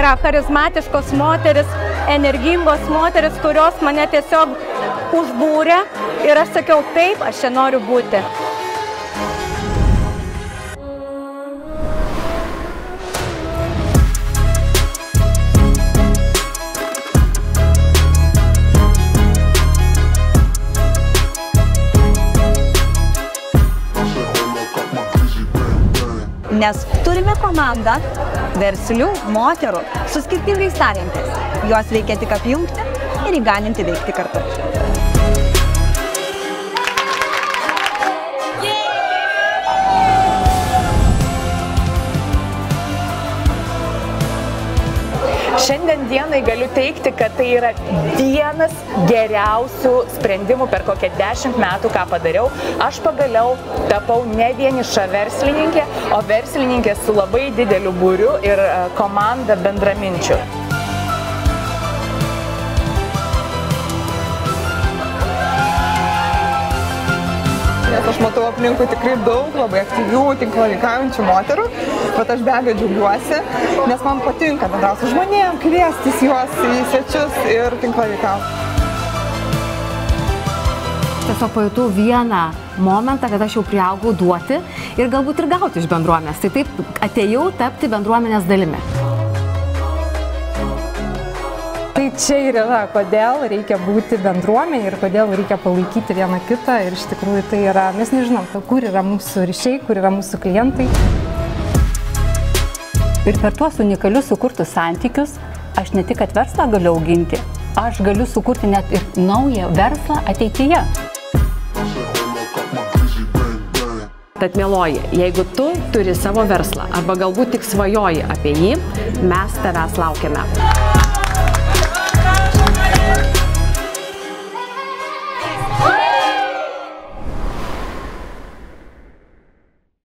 yra charizmatiškos moteris, energingos moteris, kurios mane tiesiog užbūrė ir aš sakiau, taip, aš čia noriu būti. Nes turime komandą verslių moterų su skirtingais talentais. Juos reikia tik apjungti ir įgalinti veikti kartu. Šiandien dienai galiu teikti, kad tai yra vienas geriausių sprendimų per kokią 10 metų, ką padariau. Aš pagaliau tapau ne vieniša verslininkė, o verslininkė su labai dideliu būriu ir komanda bendraminčių. Nes aš matau aplinkui tikrai daug labai aktyvių, tinklaveikaujančių moterų, bet aš be abejo džiaugiuosi, nes man patinka bendrauti su žmonėm, kviestis juos į svečius ir tinklaveikauti. Tiesiog pajutau vieną momentą, kad aš jau priaugau duoti ir galbūt ir gauti iš bendruomenės. Tai taip atėjau tapti bendruomenės dalimi. Tai čia ir yra, kodėl reikia būti bendruomenė ir kodėl reikia palaikyti vieną kitą. Ir iš tikrųjų tai yra, mes nežinom, kur yra mūsų ryšiai, kur yra mūsų klientai. Ir per tuos unikalius sukurtus santykius aš ne tik kad verslą galiu auginti, aš galiu sukurti net ir naują verslą ateityje. Tad mieloji, jeigu tu turi savo verslą arba galbūt tik svajoji apie jį, mes tavęs laukiame.